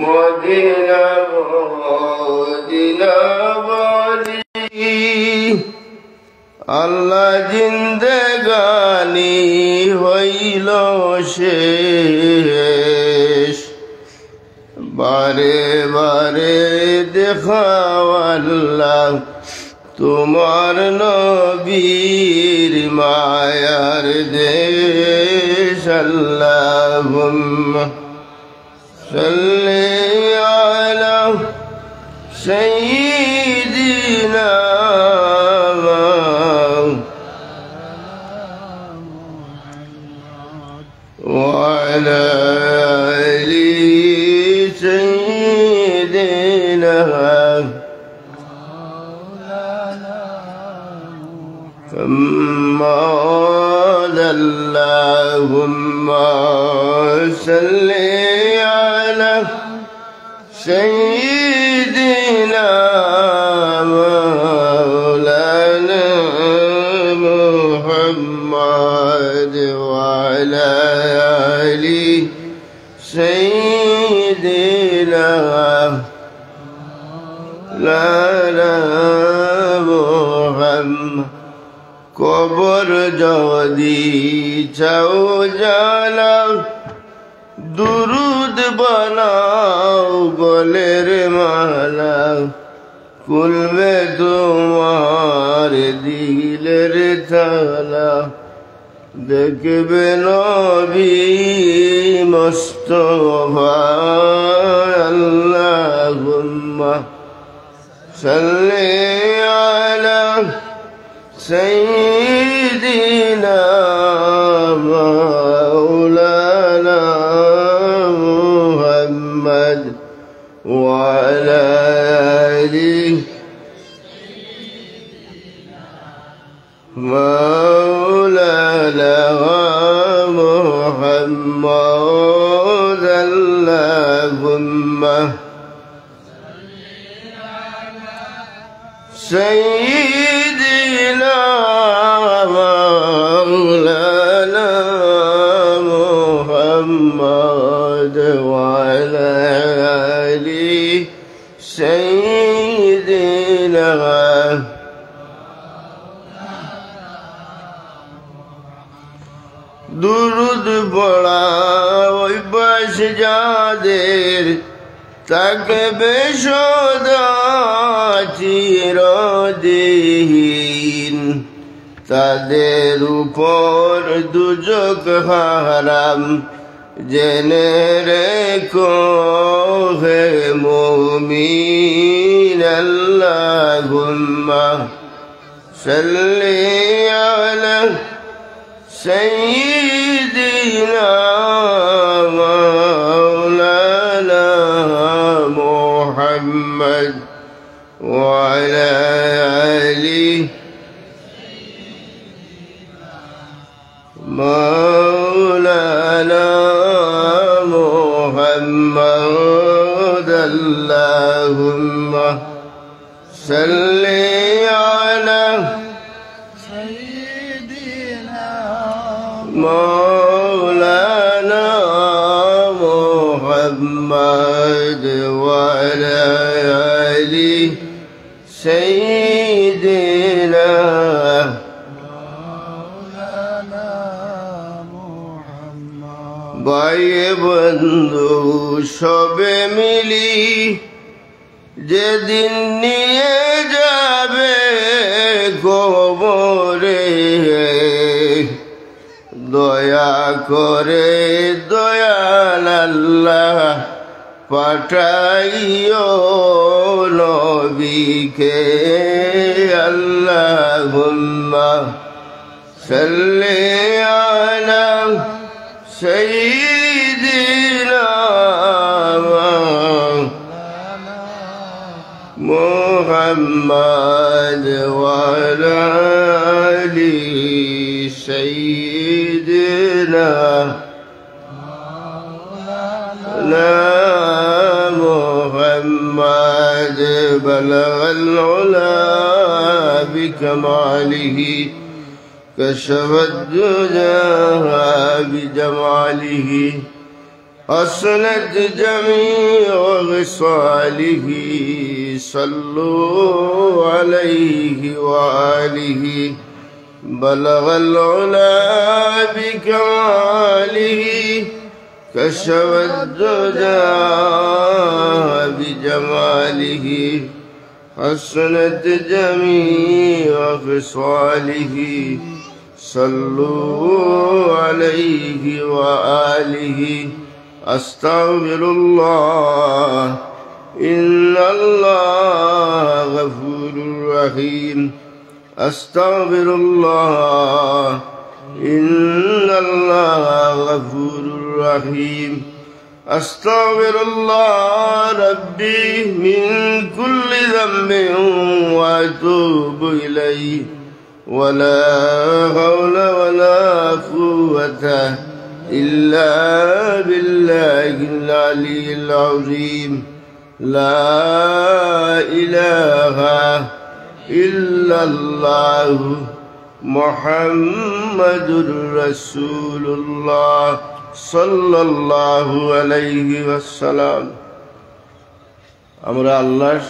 Medina Medina বলি আল্লাহ জিন্দেগানি হইল শেষ বারে বারে দেখাও আল্লাহ তোমার নবীর মায়ার দেশ আল্লাহুম্মা সাল্লি আলা সাইয়্যিদিনা ওয়া আলা আলি সাইয়্যিদিনা اللهم صل على سيدنا مولانا محمد وعلى آل سيدنا مولانا محمد কবর যদি চাও জানা দুরুদ বানাও গলের মালা খুলবে তোমার দিলের তালা দেখবে নবী মুস্তাফা আল্লাহুম্মা সাল্লি আলা سيدنا مولانا محمد وعلى آله مولانا محمد اللهم سيدنا مولانا محمد وعلى آل سيدنا দুরুদ পড়া অভ্যাস যাদের থাকবে সদা চিরদিন তাদের উপর দুজক হারাম জেনে রেখো হে মুমিন আল্লাহুম্মা সাল্লি আলা সাইয়্যিদিনা মাওলানা মুহাম্মদ وعلى آله مولانا محمد اللهم صل على سيدنا مولانا محمد وعلى آله سيدنا مولانا محمد ভাই বন্ধু সবে মিলি যেদিন নিয়ে যাবে কবরে দয়া করে দয়াল আল্লাহ পাঠাইও নবীকে আল্লাহুম্মা সাল্লি আলা সাইয়্যিদিনা মুহাম্মদ ওয়া আলা আলি সাইয়্যিদিনা محمد بلغ العلا بكماله كشف الدجى بجماله حسنت جميع خصاله صلوا عليه وآله بلغ العلا بكماله كشف الدجى بجماله حسنت جميع خصاله صلوا عليه وآله أستغفر الله إن الله غفور رحيم أستغفر الله إن الله غفور رحيم أستغفر الله ربي من كل ذنب وأتوب إليه ولا حول ولا قوة إلا بالله العلي العظيم لا إله إلا الله محمد رسول الله صلى الله عليه وسلم আমরা আল্লাহর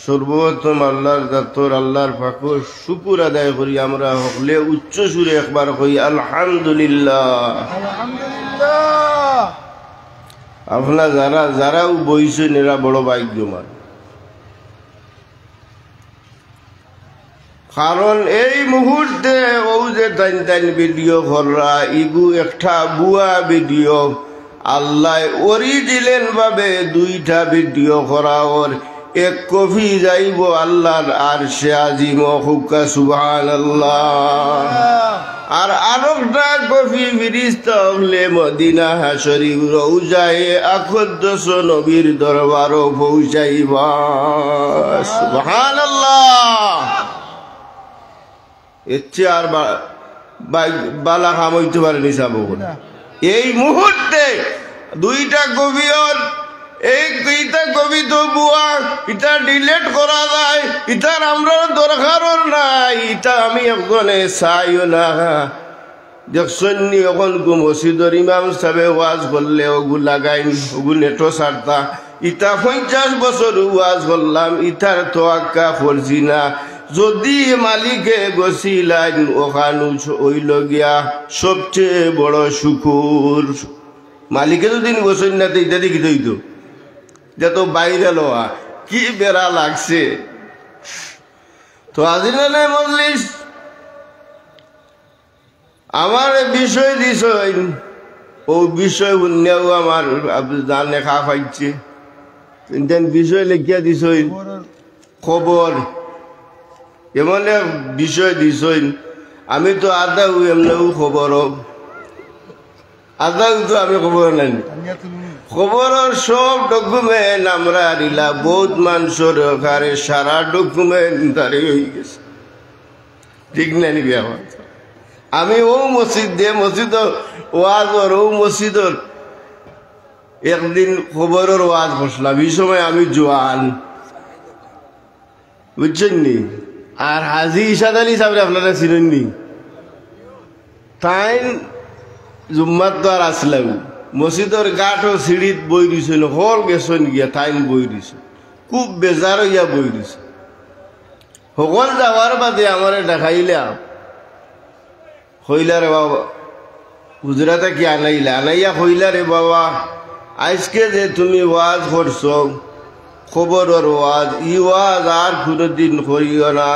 সর্বপ্রথম আল্লাহর দাতর আল্লাহর পাকের শুকর আদায় করি আমরা হকলে উচ্চ সুরে একবার কই আলহামদুলিল্লাহ আলহামদুলিল্লাহ। আপনারা যারাও বইছেন এরা বড় ভাগ্যবান, কারণ এই মুহূর্তে ও যে টাইন টাইন ভিডিও করা ইগু একটা বুয়া ভিডিও আল্লাহ অরিজিনাল ভাবে দুইটা ভিডিও করা ওর এক কপি যাইব আল্লাহর আরশে আজিম হুক্কা সুবহানাল্লাহ, আর আরেকটা কপি ফিরিস্তা হলে মদিনা শরীফ রওজায়ে আকদ্দস নবীর দরবারও পৌঁছাইবা সুবহানাল্লাহ। এচ্ছে আর বালা কাম হইতে পারেনি সাব এই মুহূর্তে দুইটা কবির এইটা কবি তো বুয়া এটা ডিলেট করা যায়, ইটার আমরা দরকারও নাই, এটা আমি একজনে চাইও না। দেখছেন নি এখন মসজিদর ইমাম সাহেব ওয়াজ করলে ওগু লাগাইন ওগু নেটো সারতা, ইটা 50 বছর ওয়াজ করলাম ইটার তোয়াক্কা করছি না। যদি মালিকে গছিলেন ওখানু হইল গিয়া সবচেয়ে বড় শুকুর, মালিকে যদি গোসল না এটা দেখি দইতো যত বাইরে লোয়া কি বেড়া লাগছে। তো আজিনালে মজলিস আমার বিষয় দিস ও বিষয় উন্নেও আমার জানে খা পাইছে বিষয় লেখিয়া দিস খবর এমন এক বিষয় দিস আমি তো আদাও এমনিও খবর আদাও তো আমি খবর নাই খবরের সব ডকুমেন্ট আমরা দিলা বহুত মানুষের ওখানে সারা ডকুমেন্ট তারে হয়ে গেছে, ঠিক না নিবি আমার। আমি ও মসজিদ ওয়াজর ও মসজিদর একদিন খবরের ওয়াজ বসলাম, এই সময় আমি জোয়ান বুঝছেন নি। আর হাজি ইসাদ আলী সাহেব আপনারা চিনেন নি, তাই জুম্মার তো আর আসলাম মসজিদের গাঠও সিঁড়িত বই দিছিল হল গেছেন গিয়া টাইম বই দিছে, খুব বেজার হইয়া বই দিছে। সকল যাওয়ার বাদে আমার দেখাইলাম হইলা রে বাবা গুজরাতে কি আনাইলা আনাইয়া হইলা রে বাবা আজকে যে তুমি ওয়াজ করছো খবরের ওয়াজ ই ওয়াজ আর কোনোদিন করিও না।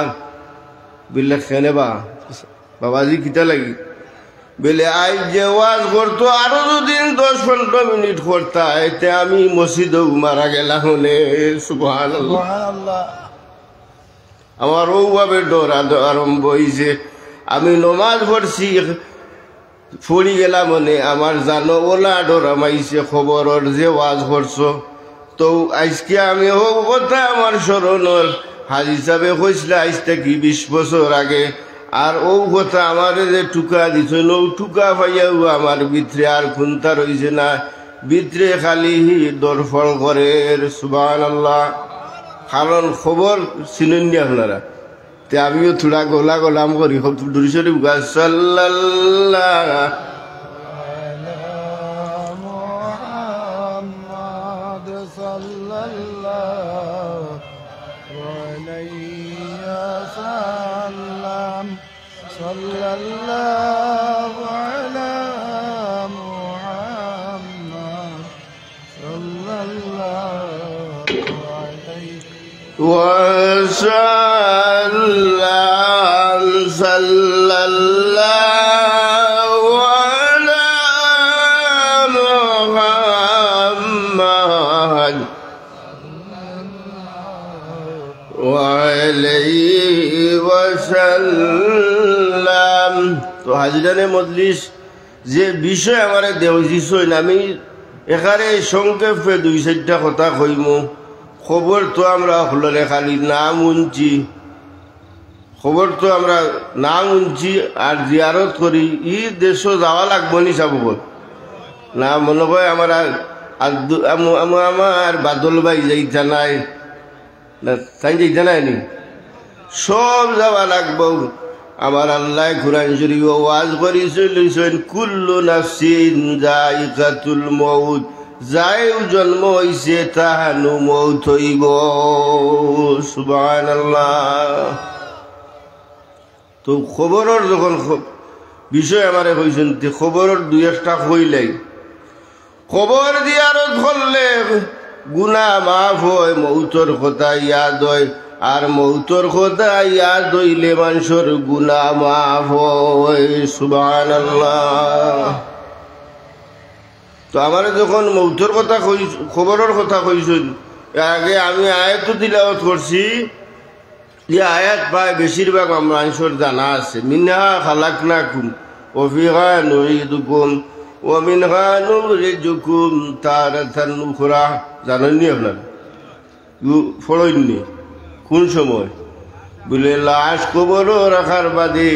বললে খেনে বাবাজি কিতা লাগি বলে আজ যে ওয়াজ করতো আরো দুদিন 10-15 মিনিট করতা এতে আমি মসজিদে মারা গেলাম। সুবহানাল্লাহ। আমার ওভাবে ডর আরম্ভ হয়েছে, আমি নমাজ পড়ছি পড়ি গেলাম মনে আমার জানো ওলা ডর আমাইছে খবরের যে ওয়াজ করছো। তো আজকে আমি ও কথা আমার স্মরণর হাজি সাহেবে কইছিল আজ থেকে 20 বছর আগে, আর ও কথা আমার যে টুকা দিছিল ও টুকা পাইয়াও আমার ভিতরে আর খুন্তা রয়েছে না, ভিতরে খালি দর্পণ করে। সুবহানাল্লাহ। কারণ খবর চিনেন নি আপনারা, তে আমিও থোড়া গোলা গোলাম করি দুরিশরীফ গাছ সাল্লাল্লাহ sallallahu alayhi wasallam sallallahu ala Muhammad sallallahu alayhi wasallam sallallahu ala Muhammad alayhi wasallam। তো হাজিরানে মজলিস যে বিষয় আমার দেওয়া আমি এখানে সংক্ষেপে 2-4টা কথা কইমু। খবর তো আমরা হলরে খালি নাম শুনছি, খবর তো আমরা নাম শুনছি আর জিয়ারত করি। ই দেশ যাওয়া লাগবো নি চাব না, মনে হয় আমার আমার বাদল ভাই যাইতা নাই না, তাই যাইতা নাই নি, সব যাওয়া লাগবো। আমার আল্লাহ কুরআন শরীফ ওয়াজ করিছেন কুল্লু নাফসিন যায়িকাতুল মউত, যাই জন্ম হইছে তাহানু মউত হইব। সুবহানাল্লাহ। তো খবরের যখন বিষয় আমারে কইছেন, খবরের 2-1টা কইলাই, খবর দিয়ারত করলে গুনাহ মাফ হয়, মউতর কথা ইয়াদ হয়, আর মউতর কথা ইয়াদ হইলে মানুষের গুনাহ মাফ হয়। সুবহানাল্লাহ। তো আমার যখন মউতর কথা খবরের কথা কইছেন, আগে আমি আয়াত তিলাওয়াত করছি। যে আয়াত প্রায় বেশিরভাগ মানুষের জানা আছে, মিনহা খালাকনাকুম ওয়া ফিহা নুঈদুকুম ওয়া মিনহা নুখরিজুকুম তারাতান উখরা। জানেননি আপনারা? ফড়ইননি? কোন সময়? বলে লাশ কবরও রাখার বাদে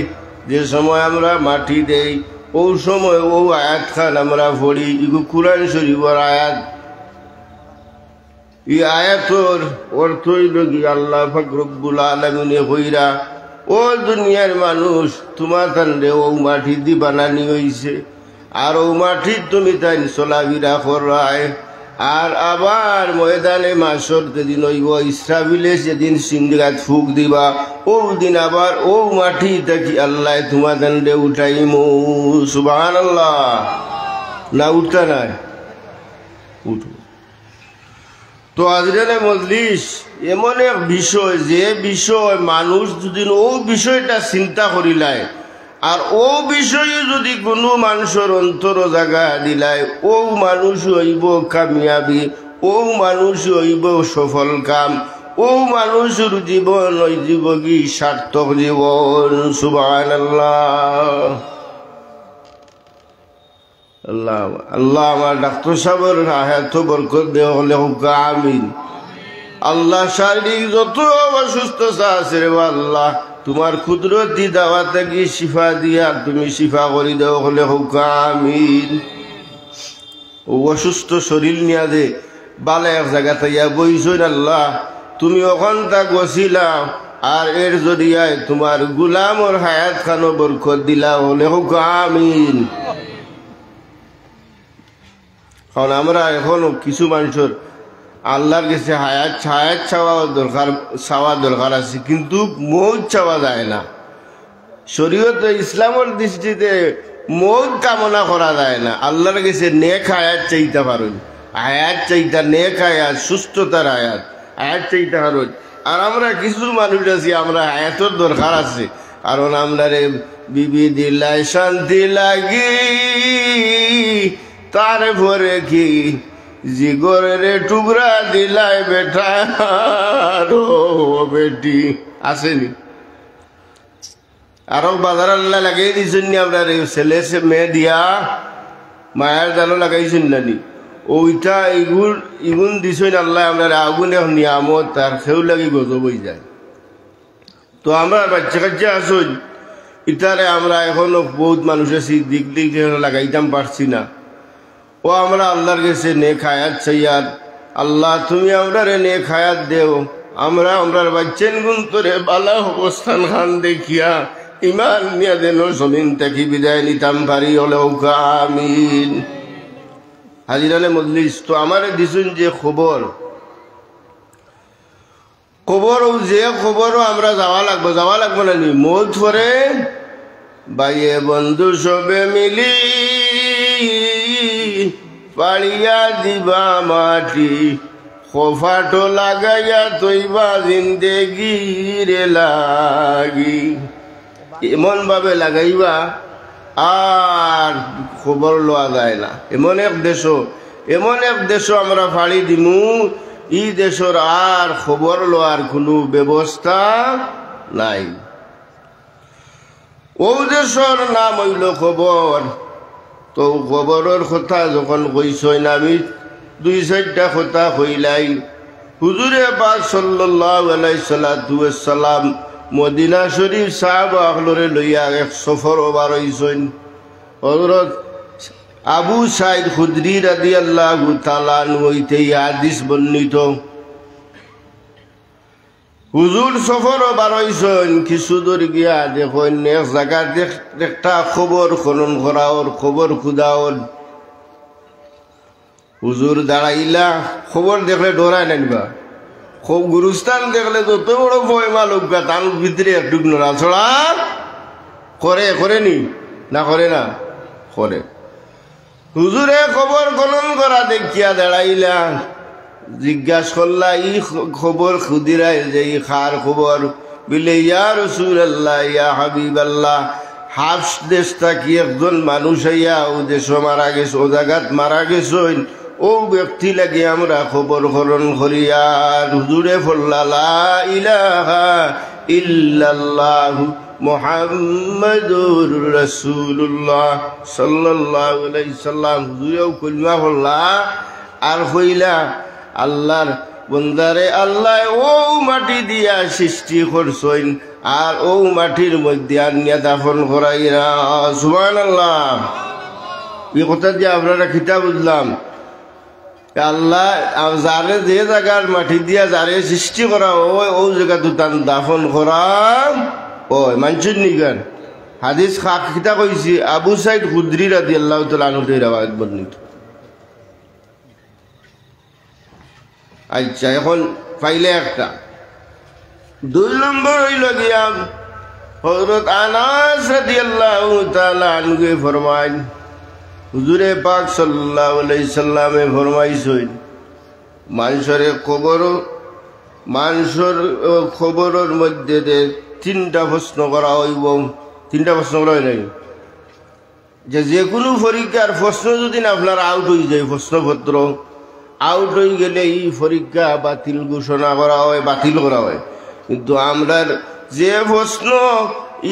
যে সময় আমরা মাটি দেই, ও সময় ও আয়াত খান আমরা পড়ি। ইগু কুরআন শরীফের আয়াত। এই আয়াতর অর্থ হইল কি, আল্লাহ পাক রব্বুল আলামিনে কইরা, ও দুনিয়ার মানুষ, তোমার তান্ডে ও মাটি দি বানানি হইছে, আর ও মাটি তুমি তাই চলাফেরা করায়। আর আবার ময়দানে মাসর যেদিন হইব, ইসরাফিলে যেদিন সিংহাত ফুক দিবা, ও দিন আবার ও মাটি থাকি আল্লাহ তোমার তান্ডে উঠাইমু। সুবহানাল্লাহ। না উঠতা নাই? উঠো। তো আজরানে মজলিস এমন এক বিষয়, যে বিষয় মানুষ যদি ও বিষয়টা চিন্তা করিলায়, আর ও বিষয়ে যদি কোনো মানুষের অন্তর জায়গা দিলায়, ও মানুষ হইব কামিয়াবি, ও মানুষ হইব সফল কাম, ও মানুষের জীবন হইব কি সার্থক জীবন। সুবহানাল্লাহ। আল্লাহ আল্লাহ আমার ডাক্তার সাহেবের হায়াত বরকত দেওয়া হলে হোক আমিন। আল্লাহ শারীরিক যত অসুস্থতা আছে রে আল্লাহ, তোমার কুদরতি দাওয়াতে কি শিফা দিয়া তুমি শিফা করি দেওয়া হলে হোক আমিন। ও অসুস্থ শরীর নিয়া দে বালা এক জায়গা তাইয়া বইছই আল্লাহ, তুমি ওখান তা গছিলা, আর এর জরিয়ায় তোমার গুলামর হায়াত খানো বরকত দিলা হলে হোক আমিন। কারণ আমরা এখনো কিছু মানুষের আল্লাহর কাছে হায়াত চাওয়া দরকার আছে, কিন্তু মৌত চাওয়া যায় না। শরীয়তে ইসলামের দৃষ্টিতে মৌত কামনা করা যায় না। আল্লাহর কাছে নেক হায়াত চাইতে পারেন, হায়াত চাইতা নেক হায়াত, সুস্থতার হায়াত চাইতে পারেন। আর আমরা কিছু মানুষ আছি, আমরা হায়াতের দরকার আছে, কারণ আমরা রে বিবি দিলাই শান্তি লাগি, তারপরে কি জিগরের টুকরা দিলাই বেটা বেটি আসেনি। আরো বাজার আল্লাহ লাগাই দিয়েছেন নি আপনার ছেলে মেয়ে দিয়া মায়ের জানো লাগাইছেন নানি, ওইটা ইগুন দিছেন আল্লাহ আপনার আগুন এখন নিয়ামত, তার সেও লাগি গজব হয়ে যায়। তো আমরা বাচ্চা কাচ্চা আসুন, ইটারে আমরা এখনো বহুত মানুষ আছি দিক লাগাইতাম পারছি না। ও আমরা আল্লাহর কাছে নেক হায়াত চাইয়ার, আল্লাহ তুমি আমরারে নেক হায়াত দেও, আমরা আমরার বাচ্চেন গুণ তোরে বালা অবস্থান খান দেখিয়া ইমান নিয়া দেন জমিন থেকে বিদায় নিতাম পারি হলেও আমিন। হাজিরানে মজলিস, তো আমারে দিছুন যে খবর, যে খবরও আমরা যাওয়া লাগবো না নি মৌত পরে বাইয়ে বন্ধু সবে মিলি পাড়িয়া দিবা মাটি খোফাটো লাগাইয়া তৈবা জিন্দেগি রে লাগি এমন ভাবে লাগাইবা আর খবর লওয়া যায় না। এমন এক দেশ আমরা ফাড়ি দিমু ই দেশর আর খবর লওয়ার কোনো ব্যবস্থা নাই। ও দেশর নাম হইল খবর। তো খবরের কথা যখন কইছইন আমি 2-4টা কথা কইলাই। হুজুরে পাক সাল্লাল্লাহু আলাইহি সাল্লাম মদিনা শরীফ সাহাবা আকলরে লইয়া এক সফর ওবার হইছেন। হযরত আবু সাইদ খুদরি রাদিয়াল্লাহু তাআলা হইতে হাদিস বর্ণিত। হুজুর সফর ওবার হইছেন, কিছু দূর গিয়া দেখেন এক জায়গার একটা খবর খনন করা ওর খবর খুদাওর। হুজুর দাঁড়াইলা, খবর দেখলে ডরায় নাইবা, খুব গুরুস্থান দেখলে যত বড় ভয়মা লোক তার ভিতরে একটু নড়াচড়া করেনি না করে না করে। হুজুরে খবর খনন করা দেখিয়া দাঁড়াইলা, জিজ্ঞাসা করলা ই খবর খুদিরাই যে ই খার খবর বিলে ইয়া রাসূলুল্লাহ ইয়া হাবিবাল্লাহ, হাফস দেশ থাকি একজন মানুষ আইয়া ও দেশ মারা গেছে, ও জায়গাত মারা গেছেন, ও ব্যক্তি লাগে আমরা খবর খনন করিয়ার। হুজুরে ফল্লা লা ইলাহা ইল্লাল্লাহু মুহাম্মাদুর রাসূলুল্লাহ সাল্লাল্লাহু আলাইহি সাল্লাম। হুজুরেও কলিমা ফল্লা আর কইলা আল্লাহর বন্দারে, আল্লাহ ও মাটি দিয়া সৃষ্টি করছেন আর ও মাটির মধ্যে আনিয়া দাফন করাইরা। সুবহানাল্লাহ। এই কথা দিয়ে আপনারা কিতাব বুঝলাম, আল্লাহ যারে যে জায়গার মাটি দিয়া যারে সৃষ্টি করা হয় ও জায়গা তো তার দাফন করা ওই মানুষের নিগান। হাদিস কিতা কইছি আবু সাইদ খুদরি রাদিয়াল্লাহু তাআলা আনহু রাওয়ায়াত বর্ণিত। আচ্ছা, এখন পাইলে একটা। 2 নম্বর হইল গিয়া হযরত আনাস রাদিয়াল্লাহু তাআলা আনহু ফরমায়, হুজুরে পাক সাল্লাল্লাহু আলাইহি সাল্লামে ফরমাইছেন, মানুষের খবরের মধ্যে 3টা প্রশ্ন করা হইব। 3টা প্রশ্ন করা হয় নাই যে কোনো পরীক্ষার প্রশ্ন যদি আপনার আউট হয়ে যায়, প্রশ্নপত্র আউট হয়ে গেলে এই পরীক্ষা বাতিল ঘোষণা করা হয়, বাতিল করা হয়। কিন্তু আমরা যে প্রশ্ন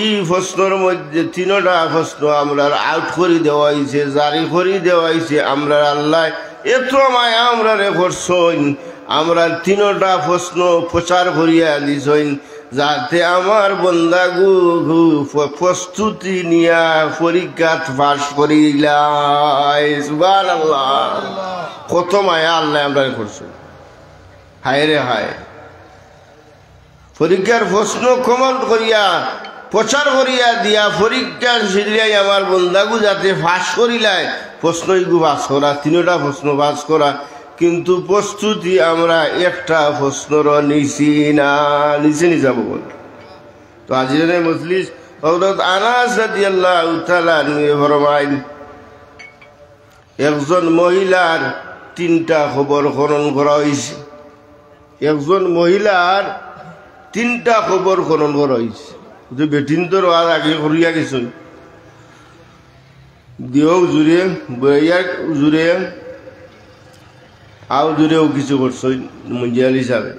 এই প্রশ্নের মধ্যে 3টা প্রশ্ন আমরা আউট করে দেওয়া হয়েছে, জারি করে দেওয়া হয়েছে। আমরা আল্লাহ এত মায়া আমরা করছেন, আমরা 3টা প্রশ্ন প্রচার করিয়া দিছেন যাতে আমার বন্দাগু প্রস্তুতি নিয়া পরীক্ষা পাশ করিলাই। সুবহানাল্লাহ। কত মায়া আল্লাহ আমরা করছেন। হায় রে হায়, পরীক্ষার প্রশ্ন কমন করিয়া প্রচার করিয়া দিয়া পরীক্ষার সিরিয়ায় আমার বন্দাগু যাতে ফাঁস করিলায় প্রশ্ন এগু পাস করা, 3টা প্রশ্ন পাস করা। কিন্তু প্রস্তুতি আমরা একটা প্রশ্নর নিছি না, নিচে নি যাব বল। তো আজিরে মজলিস হযরত আনাস রাদিয়াল্লাহু তাআলা আনহু ফরমায়, একজন মহিলার 3টা খবর খনন করা হয়েছে। একজন মহিলার 3টা খবর খনন করা হয়েছে। যে বেটিন তোর আর আগে করিয়া গেছ দিও জুড়ে বইয়ার জুড়ে আও জুড়েও কিছু করছ মঞ্জিয়াল হিসাবে।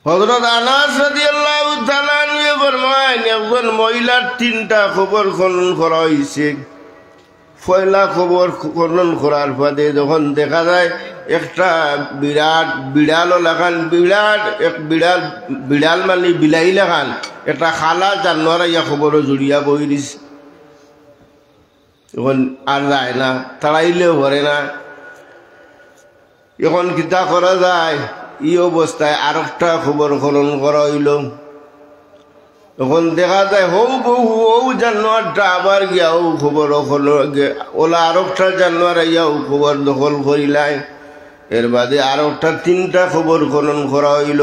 হযরত আনাস রাদিয়াল্লাহু তাআলা আনহু ফরমায়, একজন মহিলার 3টা খবর খনন করা হয়েছে। পয়লা খবর খনন করার পরে যখন দেখা যায় একটা বিড়াল লাগান, বিড়াল মানে বিলাহি লাগান একটা খালা জানোয়ার ইয়া খবরও জড়িয়া বই দিছে। এখন আর যায় না, তাড়াইলেও ভরে না। এখন কিতা করা যায়, এই অবস্থায় আর একটা খবর খনন করা হইল। তখন দেখা যায় হৌ জানোয়ারটা আবার গিয়া খবর ওলা আর একটা জানোয়ার ইয়া খবর দখল করিলাই। এর বাদে আর একটা 3টা খবর খনন করা হইল।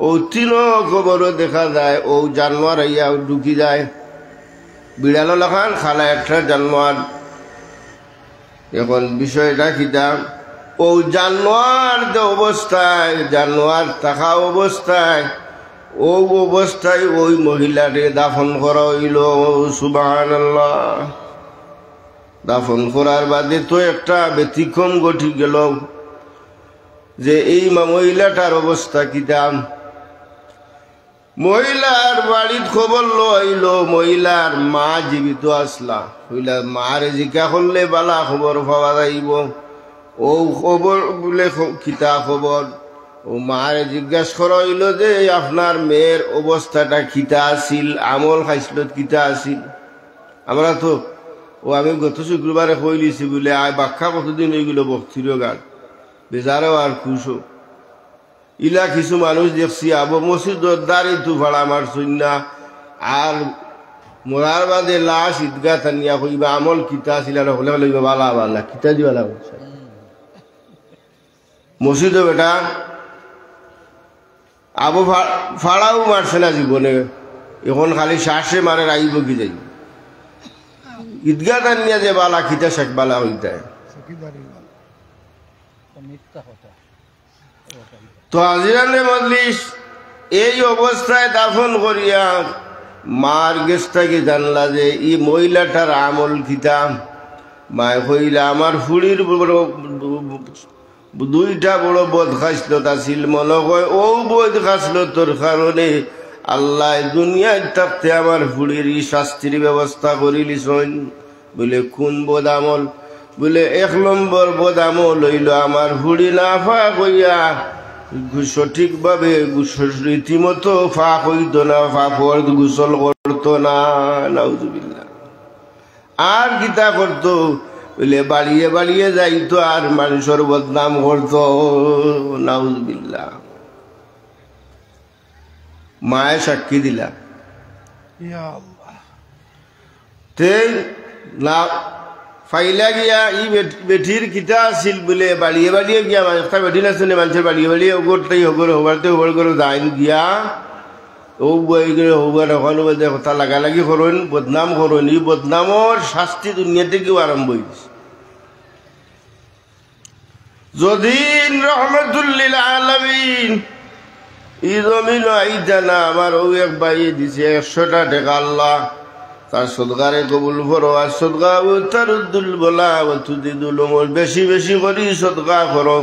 ও 3 খবরও দেখা যায় ও জানোয়ার আইয়া ঢুকি যায়। বিড়াল লাখান খালা একটা জানোয়ার। এখন বিষয়টা কিতা, ও জানোয়ার যে অবস্থায়, জানোয়ার থাকা অবস্থায়, ও অবস্থায় ওই মহিলারে দাফন করা হইল। সুবহানাল্লাহ। দাফন করার বাদে তো একটা ব্যতিক্রম ঘটি গেল যে এই মহিলাটার অবস্থা কিতা। মহিলার বাড়ির খবর লইল, মহিলার মা জীবিত আসলা। মহিলার মারে জিজ্ঞা করলে বালা খবর পাওয়া যাইব। ও খবর বলে কিতা খবর, ও মারে জিজ্ঞাসা করা হইল যে আপনার মেয়ের অবস্থাটা কিতা আসিল, আমল খাইছিল কিতা আসিল। আমরা তো আমি গত শুক্রবারে কইলিছি বলে ব্যাখ্যা কতদিন হইগুলো বক্তির গান বেজারও আর খুশো। ইলা কিছু মানুষ দেখছি আবু মসজিদর দাঁড়ি তু ভাড়া মারছই না, আর মরার বাদে লাশ ঈদগা টানিয়া কইবা আমল কিতা ছিল হলে লইবা বালা বালা কিতা দিবা লাগবে মসজিদও বেটা আবু ফাড়াও মারছে না জীবনে, এখন খালি শ্বাসে মারে আইব কি যাই ঈদগা টানিয়া যে বালা কিতা শেখ বালা হইতায়। তো হাজিরানে মজলিস এই অবস্থায় দাফন করিয়া মার গেছটাকে জানলা যে এই মহিলাটার আমল কিতা। মায় কইলা আমার ফুড়ির বড় 2টা বড় বদ খাসলত আছিল, মনে হয় ও বদ খাসলতর কারণে আল্লাহ দুনিয়ায় থাকতে আমার ফুড়ির শাস্তির ব্যবস্থা করিলিছেন। বলে কোন বদ আমল? বলে 1 নম্বর বদ আমল হইল আমার ফুড়ি না ফা কইয়া সঠিকভাবে রীতিমতো ফা হইত না, ফাফর গোসল করতো না। নাউজুবিল্লাহ। আর কিতা করতো বলে বাড়িয়ে বাড়িয়ে যাইতো আর মানুষের বদনাম করতো। নাউজুবিল্লাহ। মায়ে সাক্ষী দিলা তে না ফাইলা গিয়া ই বেঠির কিতা আছিল বলে বাড়িয়ে বাড়িয়ে গিয়া একটা বেঠি নাছিল মানুষের বাড়িয়ে বাড়িয়ে ওগরটাই হগর হবারতে হবার করে যাইন গিয়া ও বই করে হবার ওখানে বোধ কথা লাগালাগি করেন, বদনাম করেন। এই বদনামর শাস্তি দুনিয়াতে কেউ আরম্ভ হয়েছে। যদিন রহমতুল্লিল আলামিন ই জমিন আইতা না, আমার ও এক ভাই দিছে 100টা টাকা, আল্লাহ তার সদকারে কবুল করো। আর সদকা তারুদ্দুল বলা তুদিদুল বেশি বেশি করি সদকা করো।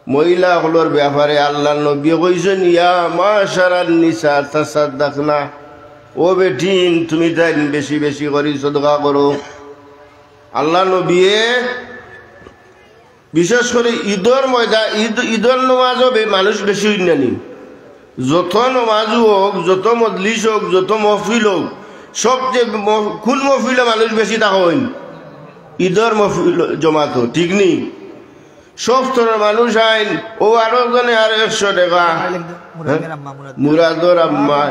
মহিলা হলোর ব্যাপারে আল্লাহ নবী কইছেন ইয়া মাশারান নিসা তাসাদদাকনা, ও বেটিন তুমি তাই বেশি বেশি করি সদকা করো। আল্লাহ নবী বিশেষ করে ঈদর ময়দান ঈদর নমাজও মানুষ বেশি হইনানি। যত নমাজও হোক, যত মজলিস হোক, যত মহফিল হোক, সবচেয়ে কোন মহফিলে মানুষ বেশি টাকা হইন? ঈদর মহফিল জমাতো, ঠিক নি? সব স্তরের মানুষ আইন। ও আরো জনে আর 100 টাকা। মুরাদর আম্মা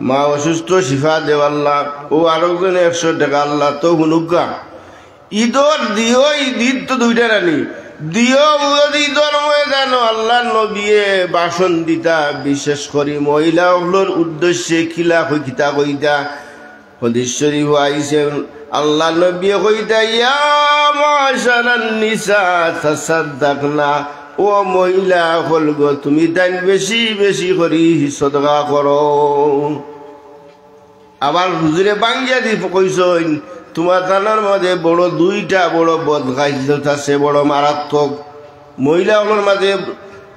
মা অসুস্থ, শিফা দেওয়াল্লাহ। ও আরো জনে 100 টাকা, আল্লাহ তো হুনুকা ঈদর দিও। ঈদ তো 2টা রানি দিও। ঈদর ময়দান আল্লাহ নবিয়ে ভাষণ দিতা, বিশেষ করে মহিলা হলোর উদ্দেশ্যে খিলা কিতা কইতা হাদিস শরীফ আইছে। আল্লাহ নবী কইতা ইয়া মাশারান নিসা তাসাদদাকনা, ও মহিলা হল গো তুমি তাই বেশি বেশি করি সদকা করো। আবার হুজুরে বাঙ্গিয়া দি কইছেন তোমার তানার মাঝে বড় 2টা বড় বদখাইসলত আছে, বড় মারাত্মক। মহিলাগুলোর মাঝে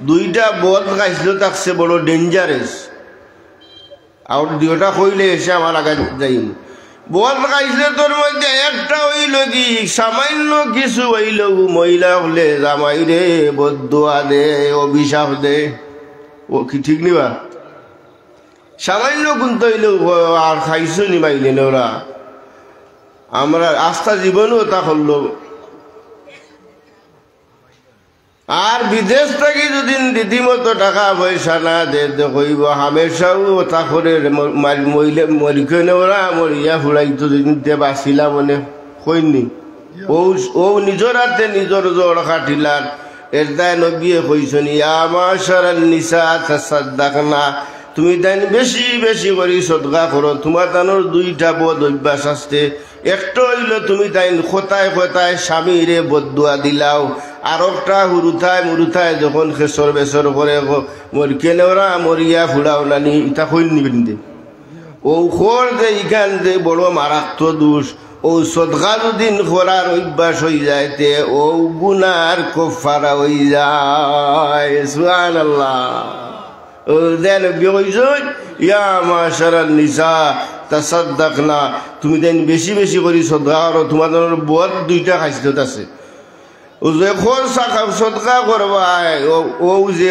2টা বদখাইসলত আছে, বড় ডেঞ্জারাস। আর 2টা কইলে এসে আমার আগে যাই। বদখাইসলতর মধ্যে একটা হইল কি সামান্য কিছু হইল মহিলা হলে জামাই রে বদদুয়া দে, অভিশাপ দে। ও কি ঠিক নিবা? সামান্য কিন্তু হইল আর খাইছো নি বাইলেন ওরা। আমরা আস্থা জীবনও তা করল। আর বিদেশ থেকে যদি রীতিমতো টাকা পয়সা না দে কইব হামেশাও তা করে মহিলা মরিখনে ওরা মরিয়া ফুড়াইতো দিনতে বাঁচিলা মনে কইনি। ও নিজের হাতে নিজের জ্বর কাটিলার এর দায় নবী কইছেন ইয়া মাশারান নিসা তাসাদ্দাকনা, তুমি তাই বেশি বেশি করে সদকা করো। তোমার তানোর দুইটা বদ অভ্যাস আসছে। একটা হইল তুমি তাই খোতায় খোতায় স্বামীরে বদুয়া দিলাও, আর একটা হুরুথায় মুরুথায় যখন খেসর বেসর করে মর কেনেওরা মরিয়া ফুড়াও নানি ইটা কইল নিবেন দে। ও খোর যে ইখান যে বড় মারাত্মক দোষ। ও সদকা দুদিন করার অভ্যাস হয়ে যায় তে ও গুনার কফারা হয়ে যায়। সুবহানাল্লাহ। ও দেন বিয়জন ইয়া মাশারান নিসা তাসাদ্দাকনা, তুমি দেন বেশি বেশি করে সদকা করো। তোমাদের বদ দুইটা খাসিয়ত আছে। ও যে খোর সদকা করবা ও যে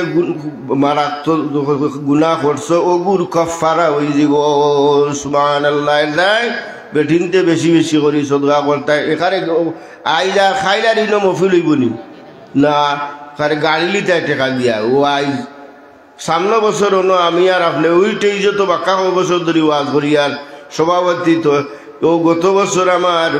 মারাত্মক গুনাহ করছো ও গুর কফারা হয়ে যাব। সুবহানাল্লাহ। নাই বেঠিনতে বেশি বেশি করি সদকা করতে। এখানে আইলা খাইলার ইনো মফিল হইব নি না, কারে গাড়ি লিতে টেকা দিয়া ও আইজ সামনে বছর হলো আমি আর আপনি ওইটাই যত বাক্কা বছর ধরে ওয়াজ করি আর সভাপতি তো ও গত বছর আমার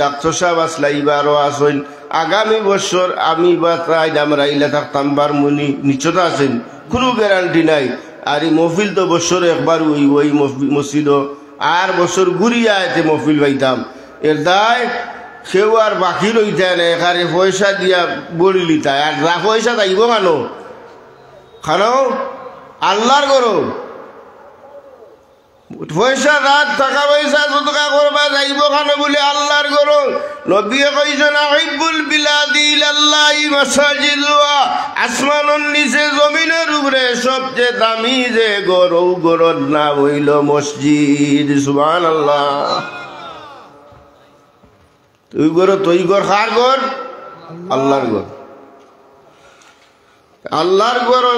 ডাক্তার সাহেব আসলা এবারও আসেন। আগামী বছর আমি বা তাই আমরা ইলা থাকতাম বার মনি নিশ্চয়তা আছেন, কোনো গ্যারান্টি নাই। আর এই মফিল তো বছর একবার ওই মসজিদও আর বছর ঘুরিয়া এতে মফিল পাইতাম। এর দায় সেও আর বাকি রইতে না, এখানে পয়সা দিয়া বড়ি লিতায়। আর যা পয়সা তাইব খানো খানো আল্লাহর করো পয়সা রাত টাকা পয়সা সদকা করবা যাইব খানো বলে আল্লাহর করো। নবী কইছেন আহিবুল বিলাদি ইলাল্লাহি মাসাজিদুহা, আসমানের নিচে জমিনের উপরে সবচেয়ে দামি যে ঘর ও ঘরের নাম হইল মসজিদ। সুবহানাল্লাহ। তুই ঘর কার ঘর? আল্লাহর ঘর। আল্লাহর গড়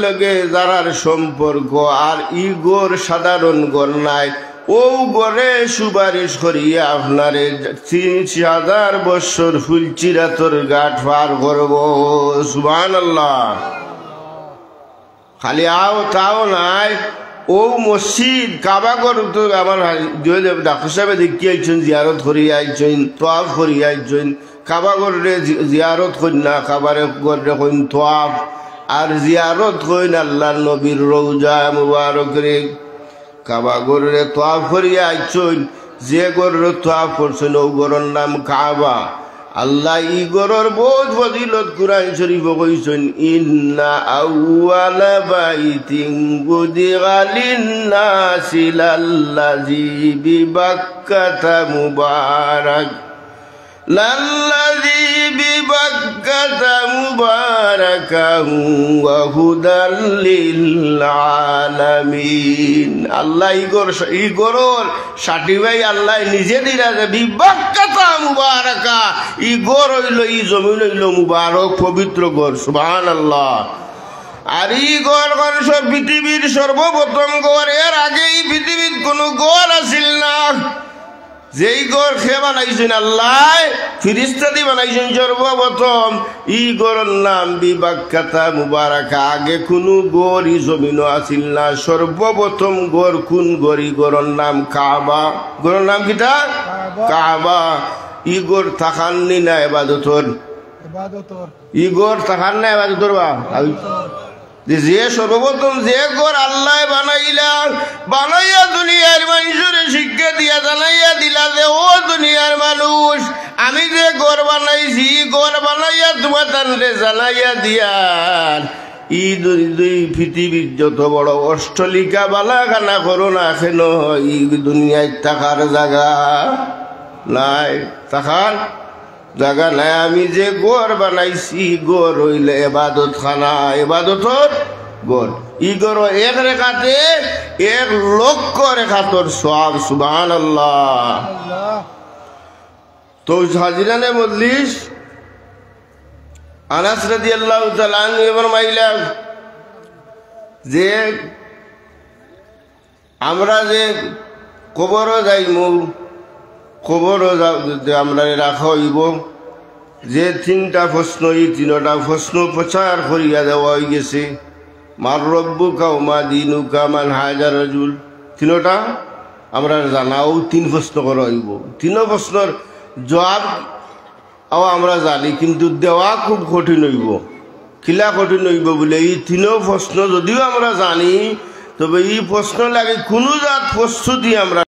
লগে যারার সম্পর্ক আর ই গড় সাধারণ গড় নাই। ও গড়ে সুপারিশ করিয়া আপনারে ৩০০০০ বছর ফুলচিরাতর গাঠ পার করব। সুবহানাল্লাহ। খালি আও তাও নাই, ও মসজিদ কাবাগর তো আমার ডাক্তার সাহেব দেখি আইছেন, জিয়ারত করি আইছেন, তোয়াফ করি আইছেন। কাবাগরে জিয়ারত কইন না, কাবারে গরে কইন তোয়াফ, আর জিয়ারত কইন আল্লাহ নবীর রওজা মুবারকরে। কাবাগরে তোয়াফ করি আইছেন, যে গরে তোয়াফ করছেন ও গরের নাম কাবা। আল্লাহ ই গরর বহুত ফজিলত কুরআন শরীফ কইছেন ইন্না আউয়ালা বাইতিন গুদিগা লিন্নাসি লাল্লাযী বিবাক্কাতা মুবারাক লাল্লাযী বিবাক্কাতা মুবারাকান ওয়া হুদাল লিল আলামিন। আল্লাহ ই গরর সার্টিফাই আল্লাহ নিজে দিলা যে বিবাক্কাতা মুবারাকা, ই গর হইল ই জমিন হইল মুবারক পবিত্র গর। সুবহানাল্লাহ। আর ই গর সব পৃথিবীর সর্বপ্রথম গর। এর আগে এই পৃথিবীর কোনো গর আসিল না। যেই গড় খে বানাইছেন আল্লাহ ফিরিস্তাদি বানাইছেন সর্বপ্রথম। ই গড়ের নাম বিবাক্কাতা মুবারাকা। আগে কোনো গড় ই জমিনও আসিল না। সর্বপ্রথম গড় কোন গড়? ই গড়ের নাম কাবা। গড়ের নাম কিটা? কাবা। ই গড় থাকাননি না এবাদতর? ই গড় থাকান না এবাদতর বা যে সর্বপ্রথম যে ঘর আল্লাহ বানাইয়া দুনিয়ার মানুষের শিক্ষা দিয়া জানাইয়া দিলা যে ও দুনিয়ার মানুষ আমি যে ঘর বানাইছি ঘর বানাইয়া তোমার তানরে জানাইয়া দিয়ার ই দুই পৃথিবীর যত বড় অষ্টলিকা বালাখানা করো না কেন ই দুনিয়ায় থাকার জায়গা নাই, থাকার জায়গা নাই। আমি যে ঘর বানাইছি ঘর হইলে এবাদত খানা, এবাদতর ঘর। ই ঘর এক রেখাতে ১,০০,০০০ রেখাতর সওয়াব। সুবহানাল্লাহ। তো হাজিরানে মজলিস আনাস রাদিয়াল্লাহু তাআলা আনহু ফরমাইলা যে আমরা যে কবরও যাইমু, কবরও আমরা রাখা হইব, যে ৩টা প্রশ্ন এই ৩টা প্রশ্ন প্রচার করিয়া দেওয়া হয়ে গেছে। মার রব্বুকা ওয়া মা দীনুকা মান হাজার রাজুল, ৩টা আমরা জানাও। ৩ প্রশ্ন করা হইব। ৩ প্রশ্নের জবাব আমরা জানি কিন্তু দেওয়া খুব কঠিন হইব। খিলা কঠিন হইব বলে এই তিনও প্রশ্ন যদিও আমরা জানি তবে এই প্রশ্ন লাগে কোনো জাত প্রস্তুতি আমরা